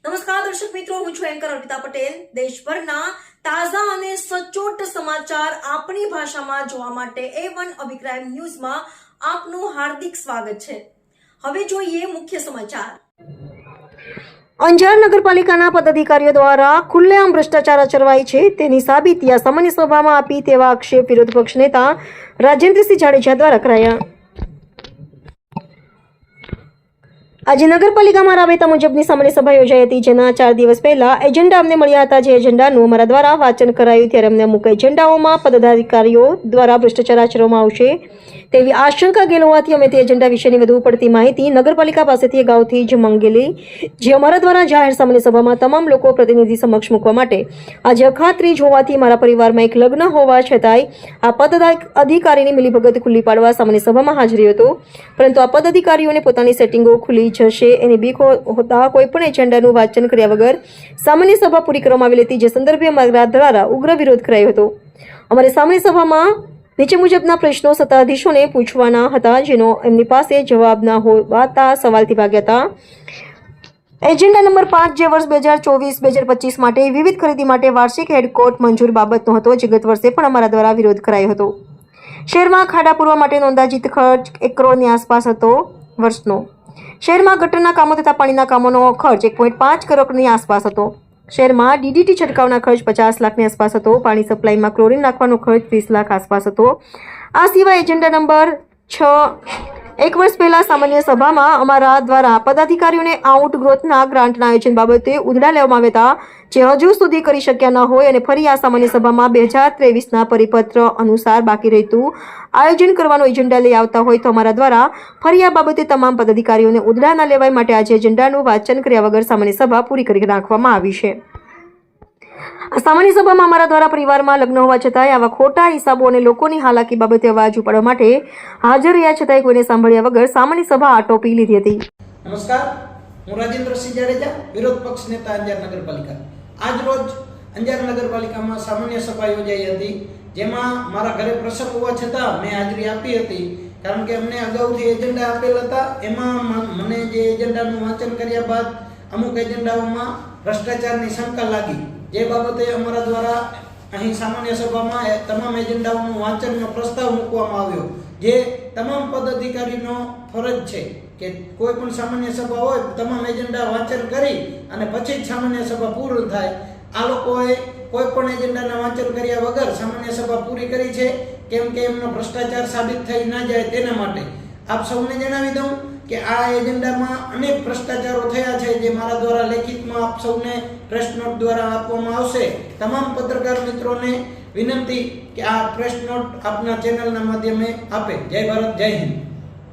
નમસ્કાર દર્શક મિત્રો, હું છું એન્કર અર્પિતા પટેલ। દેશભરના તાજા અને સચોટ સમાચાર આપણી ભાષામાં જોવા માટે A1 અભિપ્રાય ન્યૂઝમાં આપનું હાર્દિક સ્વાગત છે। હવે જોઈએ મુખ્ય સમાચાર। અંજાર નગરપાલિકાના પદાધિકારીઓ દ્વારા ખુલ્લેઆમ ભ્રષ્ટાચાર આચરવાય છે તેની સાબિતી આ સામાન્ય સભામાં આપી તેવા આક્ષેપ વિરોધ પક્ષ નેતા રાજેન્દ્રસિંહ જાડેજા દ્વારા કરાયા। આજે નગરપાલિકામાં રાબેતા મુજબની સામાન્ય સભા યોજાઈ હતી, જેના 4 દિવસ પહેલા એજન્ડા અમને મળ્યા હતા। જે એજન્ડાનું અમારા દ્વારા વાંચન કરાયું ત્યારે અમને અમુક એજન્ડાઓમાં પદાધિકારીઓ દ્વારા ભ્રષ્ટાચાર આચરવામાં આવશે તેવી આશંકા ગયેલ હોવાથી અમે તે એજન્ડા વિશેની વધુ પડતી માહિતી નગરપાલિકા પાસેથી અગાઉથી જ માંગેલી, જે અમારા દ્વારા જાહેર સામાન્ય સભામાં તમામ લોકો પ્રતિનિધિ સમક્ષ મૂકવા માટે આજે અખાત્રી જ હોવાથી મારા પરિવારમાં એક લગ્ન હોવા છતાંય આ પદ અધિકારીની મિલીભગત ખુલ્લી પાડવા સામાન્ય સભામાં હાજરી હતો, પરંતુ આ પદ અધિકારીઓને પોતાની સેટિંગો ખુલી જશે એની બીક હોતા કોઈપણ એજન્ડાનું વાંચન કર્યા વગર સામાન્ય સભા પૂરી કરવામાં આવેલી હતી, જે સંદર્ભે અમારા દ્વારા ઉગ્ર વિરોધ કરાયો હતો। અમારે સામાન્ય સભામાં નીચે મુજબના પ્રશ્નો સત્તાધીશોને પૂછવાના હતા, જેનો એમની પાસે જવાબ ના હોવાતા સવાલથી ભાગ્યા હતા। એજન્ડા નંબર 5 જે વર્ષ 2024-2025 માટે વિવિધ ખરીદી માટે વાર્ષિક હેડકોટ મંજૂર બાબતનો હતો, જે ગત વર્ષે પણ અમારા દ્વારા વિરોધ કરાયો હતો। શહેરમાં ખાડા પૂરવા માટેનો અંદાજિત ખર્ચ 1 કરોડની આસપાસ હતો વર્ષનો। શહેરમાં ગટરના કામો તથા પાણીના કામોનો ખર્ચ 1.5 કરોડની આસપાસ હતો। શહેરમાં ડીડીટી છંટકાવના ખર્ચ 50 લાખની આસપાસ હતો। પાણી સપ્લાયમાં ક્લોરીન નાખવાનો ખર્ચ 30 લાખ આસપાસ હતો। આ સિવાય એજન્ડા નંબર 6 1 વર્ષ પહેલા સામાન્ય સભામાં અમારા દ્વારા પદાધિકારીઓને આઉટગ્રોથના ગ્રાન્ટના આયોજન બાબતે ઉધડા લેવામાં આવ્યા હતા, જે હજુ સુધી કરી શક્યા ન હોય અને ફરી આ સામાન્ય સભામાં 2023ના પરિપત્ર અનુસાર બાકી રહેતું આયોજન કરવાનો એજન્ડા લઈ આવતા હોય તો અમારા દ્વારા ફરી આ બાબતે તમામ પદાધિકારીઓને ઉધડા ન લેવાય માટે આજે એજન્ડાનું વાંચન કર્યા વગર સામાન્ય સભા પૂરી કરી નાખવામાં આવી છે। આ સામાન્ય સભામાં અમારા દ્વારા પરિવારમાં લગ્ન હોવા છતાંય આવા ખોટા હિસાબો અને લોકોની હાલાકી બાબતે અવાજ ઉપાડવા માટે હાજર રહ્યા છતાંય કોઈને સાંભળ્યા વગર સામાન્ય સભા આટોપી લીધી હતી। નમસ્કાર, હું રાજેન્દ્રસિંહ જાડેજા, વિરોધ પક્ષ નેતા અંજાર નગરપાલિકા। આજ રોજ અંજાર નગરપાલિકામાં સામાન્ય સભા યોજાઈ હતી, જેમાં મારા ઘરે પ્રસંગ હોવા છતાં મેં હાજરી આપી હતી, કારણ કે અમને અગાઉથી એજન્ડા આપેલ હતા। એમાં મને જે એજન્ડાનું વાંચન કર્યા બાદ અમુક એજન્ડાઓમાં ભ્રષ્ટાચારની શંકા લાગી, જે બાબતે અમારા દ્વારા અહીં સામાન્ય સભામાં તમામ એજન્ડાઓનું વાંચનનો પ્રસ્તાવ મૂકવામાં આવ્યો, જે તમામ પદ અધિકારીનો ફરજ છે કે કોઈ પણ સામાન્ય સભા હોય તમામ એજન્ડા વાંચન કરી અને પછી જ સામાન્ય સભા પૂર્ણ થાય। આ લોકોએ કોઈ પણ એજન્ડાના વાંચન કર્યા વગર સામાન્ય સભા પૂરી કરી છે, કેમ કે એમનો ભ્રષ્ટાચાર સાબિત થઈ ના જાય તેના માટે। આપ સૌને જણાવી દઉં કે આ એજન્ડામાં અનેક ભ્રષ્ટાચારો થયા છે, જે મારા દ્વારા લેખિતમાં આપ સૌને પ્રેસ નોટ દ્વારા આપવામાં આવશે। તમામ પત્રકાર મિત્રોને વિનંતી કે આ પ્રેસ નોટ આપના ચેનલના માધ્યમે આપે। જય ભારત, જય હિન્દ।